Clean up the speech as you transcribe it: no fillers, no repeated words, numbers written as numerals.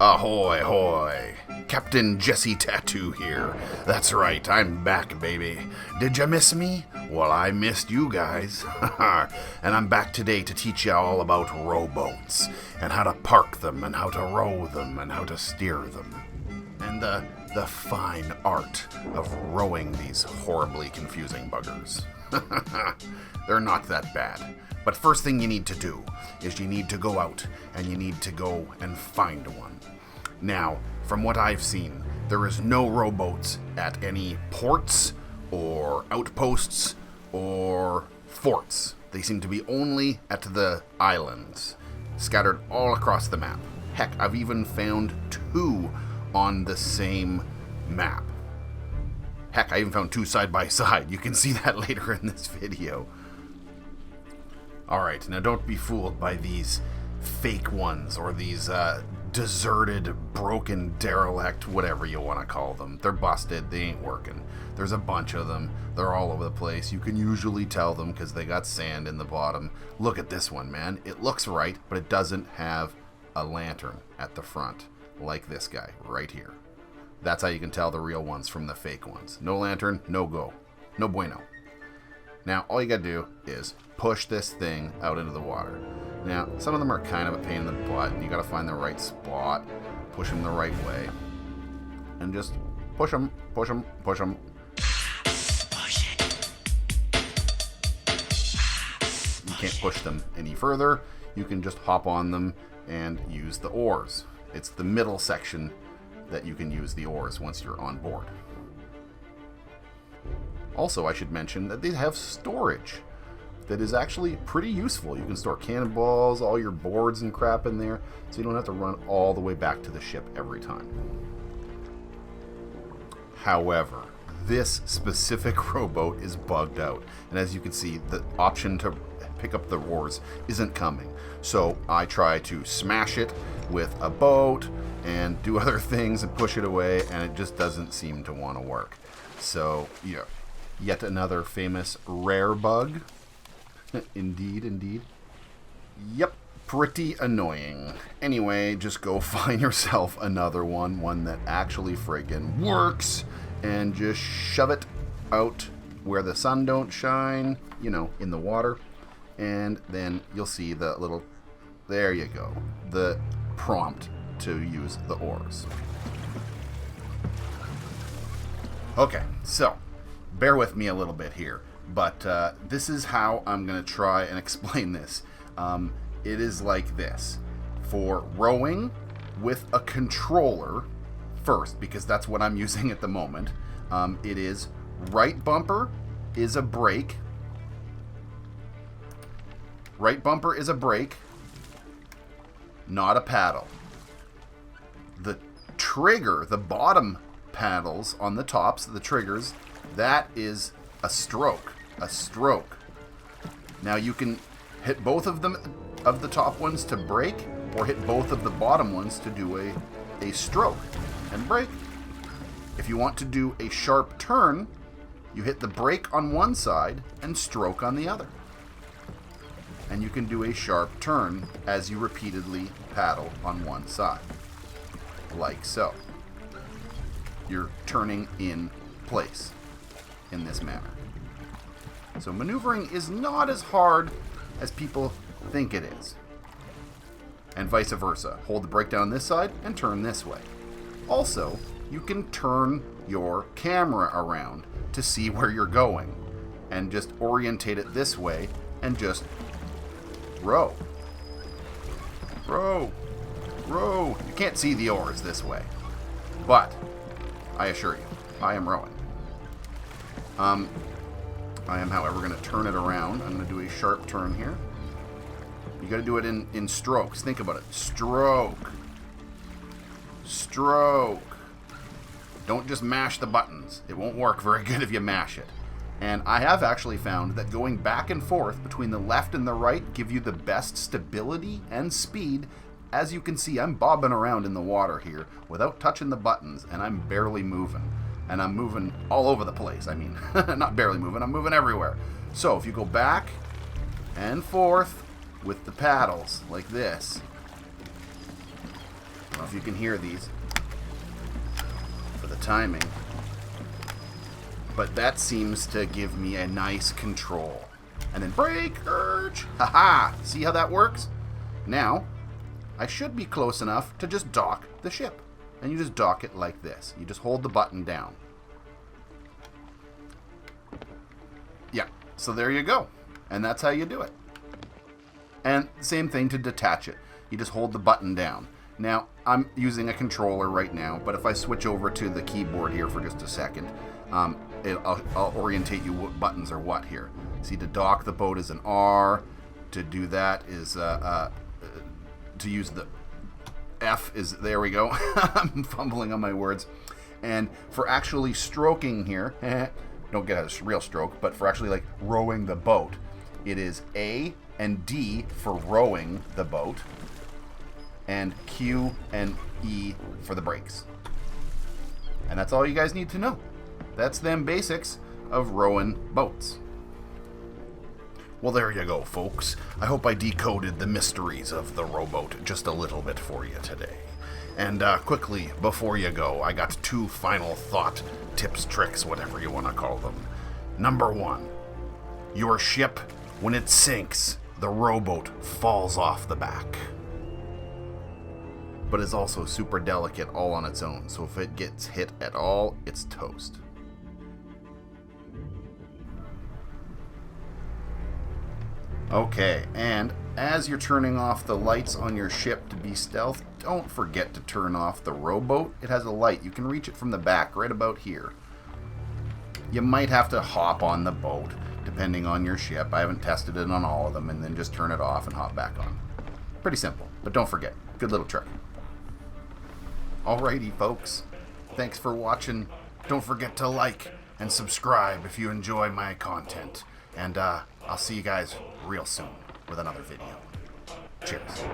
Ahoy, hoy! Captain Jessetattoo here. That's right, I'm back, baby. Did ya miss me? Well, I missed you guys. And I'm back today to teach you all about rowboats, and how to park them, and how to row them, and how to steer them. And the fine art of rowing these horribly confusing buggers. They're not that bad. But first thing you need to do is you need to go out and you need to go and find one. Now, from what I've seen, there is no rowboats at any ports or outposts or forts. They seem to be only at the islands, scattered all across the map. Heck, I've even found two on the same map. Heck, I even found two side by side. You can see that later in this video. Alright, now don't be fooled by these fake ones or these deserted, broken, derelict, whatever you want to call them. They're busted. They ain't working. There's a bunch of them. They're all over the place. You can usually tell them because they got sand in the bottom. Look at this one, man. It looks right, but it doesn't have a lantern at the front like this guy right here. That's how you can tell the real ones from the fake ones. No lantern, no go. No bueno. Now, all you gotta do is push this thing out into the water. Now, some of them are kind of a pain in the butt, and you gotta find the right spot, push them the right way, and just push them, push them, push them. You can't push them any further. You can just hop on them and use the oars. It's the middle section that you can use the oars once you're on board. Also, I should mention that they have storage that is actually pretty useful. You can store cannonballs, all your boards and crap in there, so you don't have to run all the way back to the ship every time. However, this specific rowboat is bugged out, and as you can see, the option to pick up the oars isn't coming. So I try to smash it with a boat and do other things and push it away, and it just doesn't seem to want to work. So, yeah. Yet another famous rare bug. Indeed, indeed. Yep, pretty annoying. Anyway, just go find yourself another one that actually friggin' works, and just shove it out where the sun don't shine, you know, in the water, and then you'll see the little, there you go, the prompt to use the oars. Okay, so bear with me a little bit here, but this is how I'm going to try and explain this. It is like this. For rowing with a controller first, because that's what I'm using at the moment, it is right bumper is a brake. Right bumper is a brake, not a paddle. The trigger, the bottom paddles on the tops, the triggers, that is a stroke. A stroke. Now you can hit both of them, of the top ones to brake, or hit both of the bottom ones to do a stroke and brake. If you want to do a sharp turn, you hit the brake on one side and stroke on the other. And you can do a sharp turn as you repeatedly paddle on one side. Like so. You're turning in place in this manner. So maneuvering is not as hard as people think it is. And vice versa. Hold the brake down on this side and turn this way. Also, you can turn your camera around to see where you're going and just orientate it this way and just row. Row. Row. You can't see the oars this way, but I assure you, I am rowing. I am, however, going to turn it around. I'm going to do a sharp turn here. You got to do it in strokes. Think about it. Stroke. Stroke. Don't just mash the buttons. It won't work very good if you mash it. And I have actually found that going back and forth between the left and the right give you the best stability and speed. As you can see, I'm bobbing around in the water here without touching the buttons, and I'm barely moving. And I'm moving all over the place. I mean, not barely moving, I'm moving everywhere. So if you go back and forth with the paddles like this, don't know if you can hear these for the timing, but that seems to give me a nice control. And then brake, urge, haha, see how that works? Now, I should be close enough to just dock the ship. And you just dock it like this. You just hold the button down. Yeah, so there you go. And that's how you do it. And same thing to detach it. You just hold the button down. Now, I'm using a controller right now, but if I switch over to the keyboard here for just a second, I'll orientate you what buttons are what here. See, to dock the boat is an R. To do that is, to use the F is, there we go. I'm fumbling on my words. And for actually stroking here, don't get a real stroke, but for actually like rowing the boat, it is A and D for rowing the boat, and Q and E for the brakes. And that's all you guys need to know. That's them basics of rowing boats. Well, there you go, folks. I hope I decoded the mysteries of the rowboat just a little bit for you today. And quickly, before you go, I got 2 final thought tips, tricks, whatever you want to call them. Number 1, your ship, when it sinks, the rowboat falls off the back. But is also super delicate all on its own, so if it gets hit at all, it's toast. Okay, and as you're turning off the lights on your ship to be stealth, don't forget to turn off the rowboat. It has a light. You can reach it from the back, right about here. You might have to hop on the boat, depending on your ship. I haven't tested it on all of them, and then just turn it off and hop back on. Pretty simple, but don't forget. Good little trick. Alrighty, folks. Thanks for watching. Don't forget to like and subscribe if you enjoy my content. And I'll see you guys real soon with another video. Cheers.